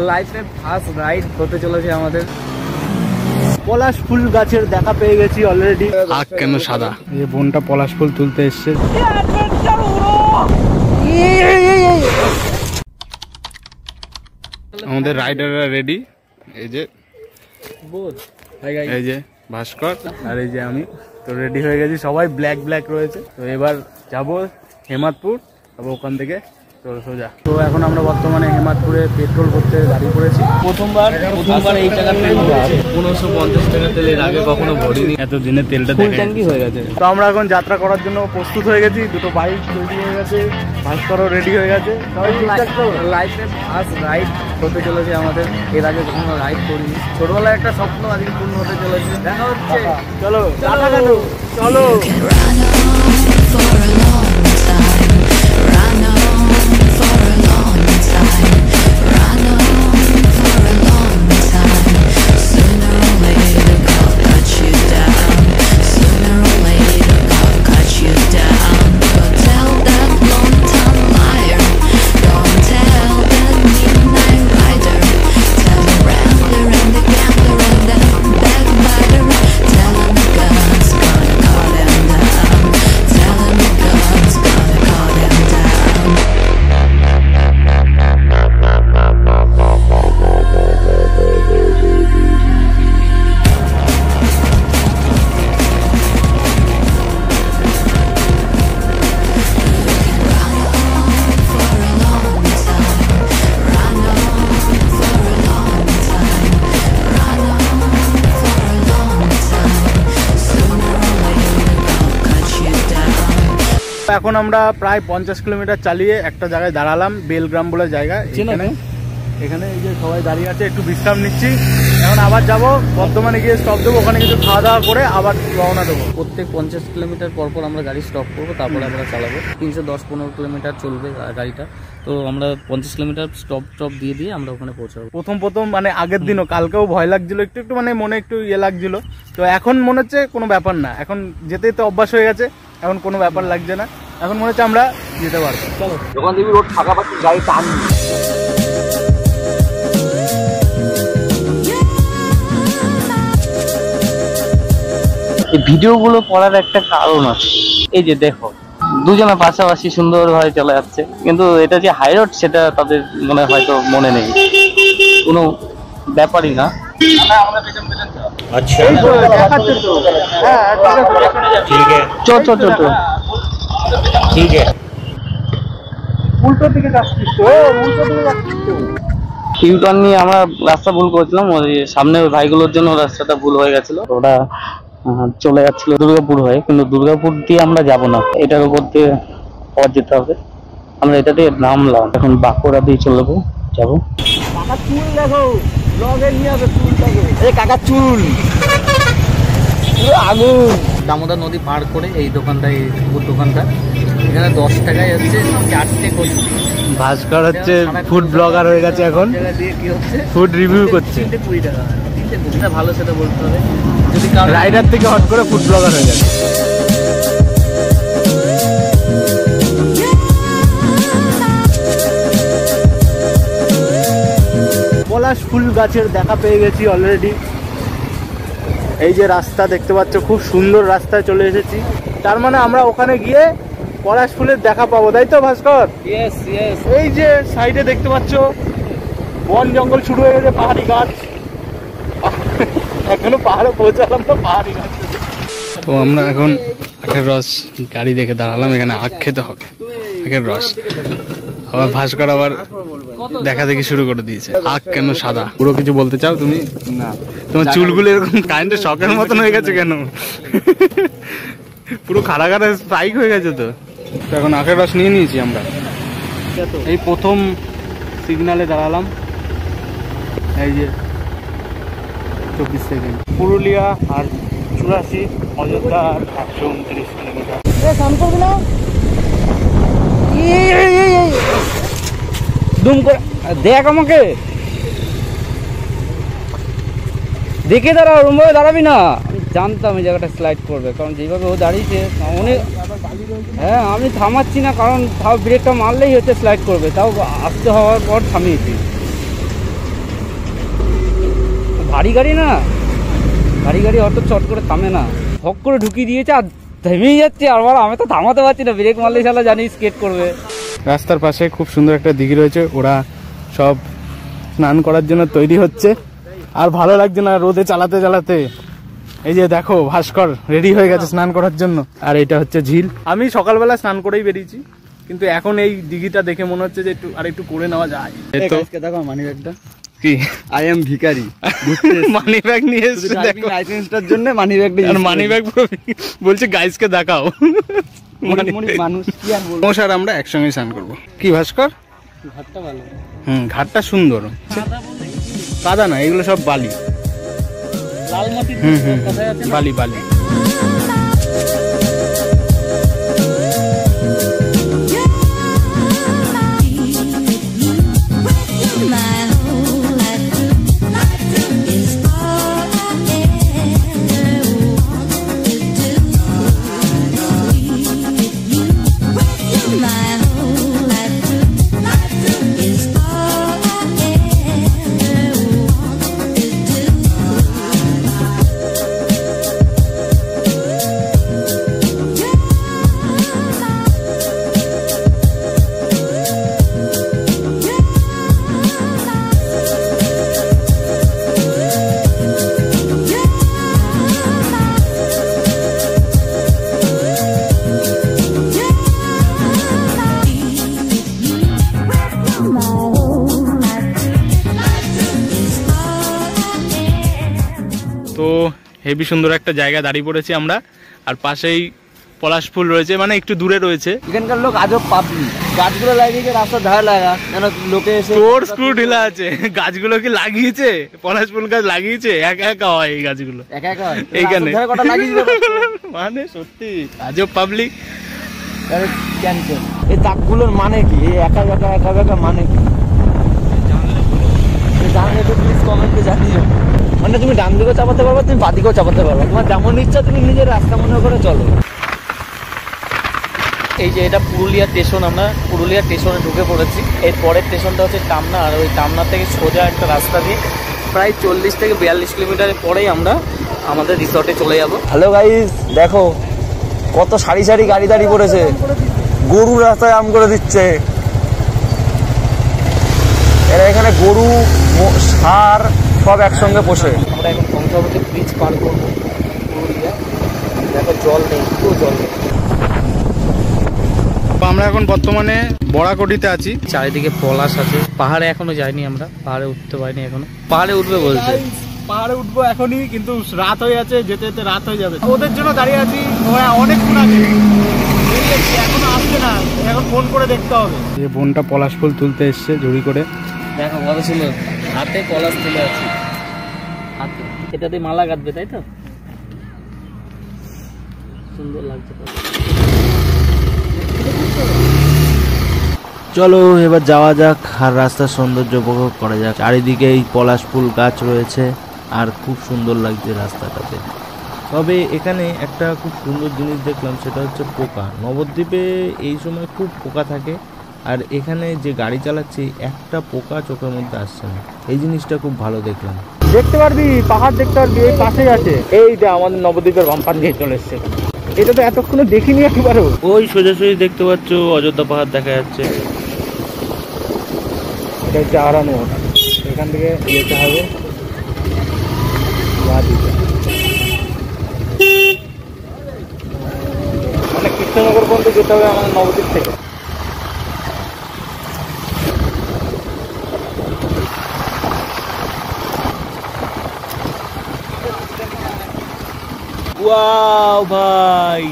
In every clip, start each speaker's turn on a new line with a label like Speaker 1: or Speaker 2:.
Speaker 1: লাইফে first ride হতে চলেছে আমাদের। পলাশ ফুল গাছের দেখা পেয়ে গেছি অলরেডি।
Speaker 2: আখ কেন সাদা? এই বোনটা পলাশ ফুল তুলতে এসছে। আমাদের রাইডাররা রেডি। এই যে এই যে ভাস্কর আর এই যে আমি, তো রেডি হয়ে গেছি সবাই। ব্ল্যাক ব্ল্যাক রয়েছে। তো এবার যাবো হেমাদপুর, তারপর ওখান থেকে সোজা। তো এখন আমরা বর্তমানে হেমাদপুরে পেট্রোল করতে দাঁড়িয়ে পড়েছি। প্রথমবার এই টাকা 1550 টাকা তেলের আগে কখনো ভরিনি। এত দিনে তেলটা ট্যাঙ্কি হয়ে গেছে। তো আমরা এখন যাত্রা করার জন্য প্রস্তুত হয়ে গেছি। দুটো বাইক রেডি হয়ে গেছে, ভাস্করও রেডি হয়ে গেছে। লাইফে ফার্স্ট রাইড হতে চলেছে আমাদের। এর আগে কখনো রাইড করিনি। ছোটবেলায় একটা স্বপ্ন আজকে পূর্ণ হতে চলেছে। দেখা হচ্ছে, চলো চলো। এখন আমরা প্রায় 50 কিলোমিটার চালিয়ে একটা জায়গায় দাঁড়ালাম, বেলগ্রাম বলে জায়গা। এখানে এই যে সবাই দাঁড়িয়ে আছে, একটু বিশ্রাম নিচ্ছি। এখন আবার যাব বর্ধমানে গিয়ে স্টপ দেবো, ওখানে কিছু খাওয়া দাওয়া করে আবার রওনা দেবো। প্রত্যেক 50 কিলোমিটার পর আমরা গাড়ি স্টপ করবো, তারপরে আমরা চালাবো। 310-15 কিলোমিটার চলবে গাড়িটা। তো আমরা 50 কিলোমিটার স্টপ দিয়ে আমরা ওখানে পৌঁছাবো। প্রথম মানে আগের দিনও, কালকেও ভয় লাগছিল একটু মানে মনে একটু লাগছিল। তো এখন মনে হচ্ছে কোনো ব্যাপার না, এখন যেতেই তো অভ্যাস হয়ে গেছে, এখন কোনো ব্যাপার লাগছে না। এখন মনে হচ্ছে আমরা যেতে পারবো। চলো, দোকান দেবী রোড ফাঁকা পাচ্ছি, গাড়ি টান। এই ভিডিওগুলো করার একটা কারণ আছে। এই যে দেখো, দুজনে পাশাপাশি সুন্দরভাবে চলে যাচ্ছে, কিন্তু এটা যে হাই রোড সেটা তাদের হয়তো মনে নেই, কোনো ব্যাপারই না। আচ্ছা, ঠিক আছে, উল্টো দিকে যাচ্ছিস তো, ইউটার্ন নিয়ে আমরা রাস্তা ভুল করেছিলাম। ওই সামনে ভাইগুলোর জন্য রাস্তাটা ভুল হয়ে গেছিল। ওরা চলে যাচ্ছিল দুর্গাপুর হয়ে, কিন্তু দুর্গাপুর দিয়ে আমরা যাব না, এটার উপর দিয়ে আবার যেতে হবে। আমরা এটা দিয়ে নামলাম, এখন বাঁকুড়া দিয়ে যাবো। কাকার চুল দেখো, ব্লগে নিয়ে আসো চুলটাকে। এই কাকার চুল আগুন। দামোদর নদী পার করে এই দোকানটা, এই দোকানটা এখানে 10 টাকায় হচ্ছে 4টে কচু। ভাস্কর হচ্ছে ফুড ব্লগার হয়ে গেছে এখন, ফুড রিভিউ করছে। 20 টাকা, 320 টাকা। ভালো সেটা বলতে হবে, যদি রাইডার থেকে হট করে ফুড ব্লগার হয়ে গেছে। পলাশ ফুল গাছের দেখা পেয়ে গেছি অলরেডি। এই যে রাস্তা দেখতে পাচ্ছ, খুব সুন্দর রাস্তায় চলে এসেছি। তার মানে আমরা ওখানে গিয়ে পলাশ ফুলের দেখা পাবো, তাই তো ভাস্কর? ইয়েস। এই যে সাইডে দেখতে পাচ্ছ বন জঙ্গল শুরু হয়ে গেছে, পাহাড়ি গাছ। এখনো পাহাড়ে পৌঁছালাম তো, পাহাড়ি গাছ। তো আমরা এখন আখের রস গাড়ি দেখে দাঁড়ালাম, এখানে আখ খেতে হবে, আখের রস। আবার ভাস্কর আবার দেখা দেখি শুরু করে দিয়েছে। আখ কেন সাদা? পুরো কিছু বলতে চাও তুমি? না, তোমার চুলগুলো এরকম কারেন্টের শকের মতন হয়ে গেছে কেন? পুরো খাড়া খাড়া স্ট্রাইক হয়ে গেছে তো। এখন আখের রস নিয়ে নিয়েছি আমরা। এই প্রথম সিগনালে দাঁড়ালাম, এই যে 24 সেকেন্ড। পুরুলিয়া আর 84, অযোধ্যা আর 129 কিলোমিটার। দুম করে দেখ, আমাকে দেখে দাঁড়া, ওরমভাবে দাঁড়াবি না। জানতাম এই জায়গাটা স্লাইড করবে, কারণ যেভাবে ও দাঁড়িয়েছে অনেক। হ্যাঁ, আমি থামাচ্ছি না, কারণ তাও ব্রেকটা মারলেই হচ্ছে স্লাইড করবে, তাও আসতে হওয়ার পর থামিয়েছি।
Speaker 3: ভারী গাড়ি না, ভারী গাড়ি অত চট করে থামে না, হক করে ঢুকিয়ে দিয়েছে আর থেমেই যাচ্ছে। আর আমি তো থামাতে পারছি না, ব্রেক মারলে শালা জানি স্কেট করবে।
Speaker 2: রাস্তার পাশে খুব সুন্দর একটা দিঘি রয়েছে, ওরা সব স্নান করার জন্য তৈরি হচ্ছে। আর ভালো লাগছে না রোদে চালাতে চালাতে। এই যে দেখো ভাস্কর রেডি হয়ে গেছে স্নান করার জন্য। আর এটা হচ্ছে ঝিল। আমি সকালবেলা স্নান করেই বেরিয়েছি, কিন্তু এখন এই দিঘিটা দেখে মনে হচ্ছে যে একটু করে নেওয়া যায়।
Speaker 1: দেখো মানি ব্যাগটা
Speaker 2: কি
Speaker 1: আই এম ভিখারি,
Speaker 2: মানি ব্যাগ নিয়ে এসেছে দেখো,
Speaker 1: লাইসেন্সটার জন্য মানি ব্যাগটা।
Speaker 2: আর মানি ব্যাগ বলছে গাইসকে দেখাও।
Speaker 1: মানুষ কি আর বলবো।
Speaker 2: মশার আমরা একসঙ্গে স্নান করবো। কি ভাস্কর?
Speaker 3: ঘাটটা ভালো,
Speaker 2: ঘাটটা সুন্দর। কাদা না, এগুলো সব বালি,
Speaker 3: লাল মাটি,
Speaker 2: বালি বালি। তো হেভি সুন্দর একটা জায়গা দাঁড়িয়ে পড়েছি আমরা, আর পাশেই পলাশ ফুল রয়েছে, মানে একটু দূরে রয়েছে।
Speaker 1: এখানকার লোক আজব পাবলিক, গাছগুলো লাগিয়েছে রাস্তার ধারে লাগা, যেন লোকে এসে
Speaker 2: তোর স্ক্রু ঢিলা আছে। গাছগুলো কি লাগিয়েছে? পলাশ ফুল গাছ লাগিয়েছে, একা একা হয় এই গাছগুলো,
Speaker 1: একা একা হয়।
Speaker 2: এইখানে
Speaker 1: রাস্তার ধারে কটা লাগিয়েছে
Speaker 2: মানে সত্যি আজব পাবলিক।
Speaker 1: ক্যান্সেল। এই দাগগুলোর মানে কি? এই একা একা একা একা মানে কি? জানলে তো প্লিজ কমেন্টে জানিও। মানে তুমি ডান দিকেও চাপাতে পারবে, তুমি বাঁ দিকেও চাপাতে পারবে, তোমার যেমন ইচ্ছা তুমি নিজের রাস্তা মনে করে চলো।
Speaker 3: এই যে এটা পুরুলিয়া স্টেশন, আমরা পুরুলিয়া স্টেশনে ঢুকে পড়েছি। এর পরের স্টেশনটা হচ্ছে টামনা, আর ওই টামনা থেকে সোজা একটা রাস্তা দিয়ে প্রায় 40 থেকে 42 কিলোমিটারের পরেই আমরা আমাদের রিসর্টে চলে যাব।
Speaker 1: হ্যালো গাইস, দেখো কত সারি সারি গাড়ি দাঁড়িয়ে পড়েছে, গরু রাস্তায় আম করে দিচ্ছে। এরা এখানে গরু ষাঁড় সব একসঙ্গে বসে।
Speaker 3: আমরা এখন কংসাবতী ব্রিজ পার করবো পুরুলিয়া। দেখো জল নেই, পুরো জল নেই।
Speaker 2: আমরা এখন বর্তমানে বড়াকটিতে আছি।
Speaker 3: চারিদিকে পলাশ আছে, পাহাড়ে এখনো যাইনি আমরা, পাহাড়ে উঠতে পারিনি এখনো। পাহাড়ে উঠবে বলছে,
Speaker 2: পাহাড়ে উঠবো এখনই, কিন্তু রাত হয়ে আছে, যেতে যেতে রাত হয়ে যাবে। ওদের জন্য দাঁড়িয়ে আছি, ওরা অনেকক্ষণ আগে এখনো আসছে না, এখন ফোন করে দেখতে হবে। এই বোনটা পলাশ ফুল তুলতে এসছে ঝুড়ি করে।
Speaker 3: দেখো ভালো ছিল, হাতে পলাশ তুলে আছে, হাতে। এটাতে মালা গাঁথবে তাই তো? সুন্দর লাগছে।
Speaker 1: চলো এবার যাওয়া যাক আর রাস্তার সৌন্দর্য উপভোগ করা যাক। চারিদিকে এই পলাশ ফুল গাছ রয়েছে আর খুব সুন্দর লাগছে রাস্তাটাতে। তবে এখানে একটা খুব সুন্দর জিনিস দেখলাম, সেটা হচ্ছে পোকা। নবদ্বীপে এই সময় খুব পোকা থাকে, আর এখানে যে গাড়ি চালাচ্ছি একটা পোকা চোখের মধ্যে আসছে না। এই জিনিসটা খুব ভালো দেখলাম।
Speaker 2: দেখতে পারবি, পাহাড় দেখতে পারবি, এই পাশেই আছে। এই যে আমাদের নবদ্বীপের বাম্পার নিয়ে চলে এসছে। এটা তো এতক্ষণে দেখিনি একবারও।
Speaker 1: ওই সোজাসুজি দেখতে পাচ্ছ অযোধ্যা পাহাড় দেখা যাচ্ছে।
Speaker 2: এটা হচ্ছে আরানো, এখান থেকে যেতে হবে মানে কৃষ্ণনগর পর্যন্ত যেতে হবে আমাদের নবদ্বীপ থেকে।
Speaker 1: ওয়াও ভাই,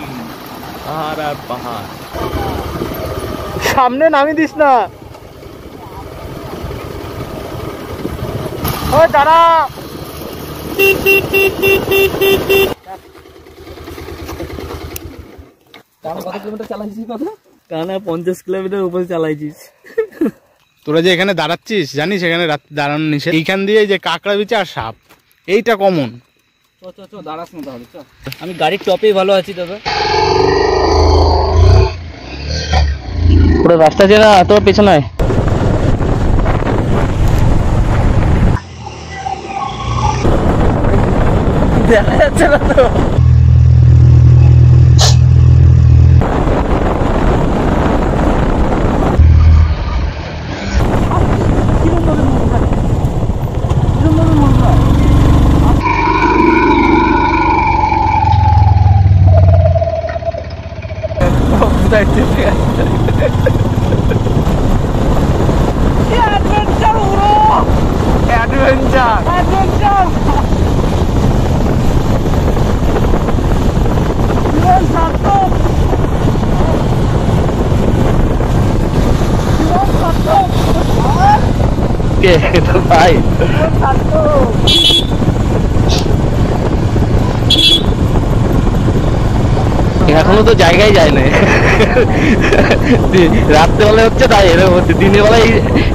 Speaker 1: পাহাড় আর পাহাড়।
Speaker 2: সামনে নামিয়ে দিস না, ও দাঁড়া।
Speaker 3: কত কিলোমিটার চালাইছিস? কথা কানা 50 কিলোমিটার উপরে চালাইছিস।
Speaker 2: তোরা যে এখানে দাঁড়াচ্ছিস জানিস এখানে দাঁড়ানো নিষেধ। এইখান দিয়ে যে কাঁকড়া বিচে আর সাপ, এইটা কমন।
Speaker 3: দাঁড়াস না তাহলে, আমি গাড়ির টপেই ভালো আছি দাদা। পুরো রাস্তা চেনা, তোর পেছনে দেখা যাচ্ছে না তো। ভাই এখনো তো জায়গায় যায় না, রাত্রেবেলা হচ্ছে তাই এরকম হচ্ছে। দিনের বেলায়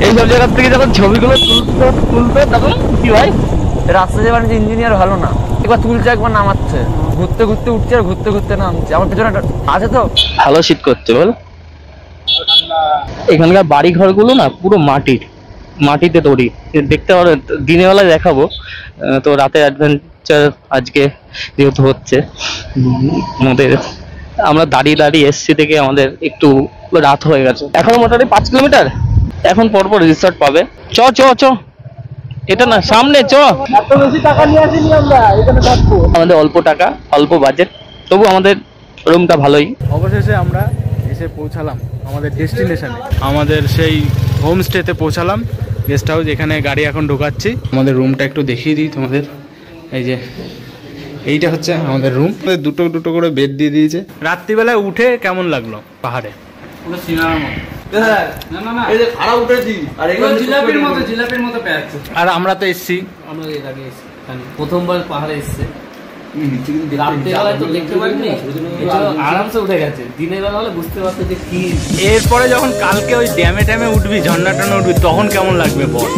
Speaker 3: এইসব জায়গার থেকে যখন ছবিগুলো তুলবে তখন কি ভাই, রাস্তা যে বানিয়েছে ইঞ্জিনিয়ার ভালো না, একবার তুলছে একবার নামাচ্ছে, ঘুরতে ঘুরতে উঠছে আর ঘুরতে ঘুরতে নামছে। আমার পেছনে আছে তো ভালো শীত করছে বল। এখানকার বাড়ি ঘরগুলো না পুরো মাটিতে তৈরি, দেখতে পারো। দিনের বেলায় দেখাবো তো, রাতে অ্যাডভেঞ্চার আজকে যেহেতু হচ্ছে আমাদের, আমরা দাঁড়িয়ে এসছি থেকে আমাদের একটু রাত হয়ে গেছে। এখনো মোটামুটি 5 কিলোমিটার, এখন পরপর রিসর্ট পাবে। চ চ চ, এটা না সামনে চ।
Speaker 2: এত বেশি টাকা নিয়ে আসিনি আমরা এখানে থাকবো,
Speaker 3: আমাদের অল্প টাকা অল্প বাজেট, তবু আমাদের রুমটা ভালোই।
Speaker 2: অবশেষে আমরা এসে পৌঁছালাম আমাদের ডেস্টিনেশনে, আমাদের সেই হোমস্টেতে পৌঁছালাম, গেস্ট হাউস। এখানে গাড়ি এখন ঢোকাচ্ছি। আমাদের রুমটা একটু দেখিয়ে দিই তোমাদের। এই যে এইটা হচ্ছে আমাদের রুম, দুটো দুটো করে বেড দিয়ে দিয়েছে। রাত্রিবেলায় উঠে কেমন লাগলো পাহাড়ে? আর আমরা তো এসছি,
Speaker 3: প্রথমবার পাহাড়ে এসছে, রাত্রেবেলায় তো দেখতে পারিনি, আরামসে উঠে গেছে। দিনের বেলা হলে বুঝতে পারছে যে কি।
Speaker 2: এরপরে যখন কালকে ওই ড্যামে উঠবি, ঝর্ণা টর্ণা উঠবি, তখন কেমন লাগবে বল?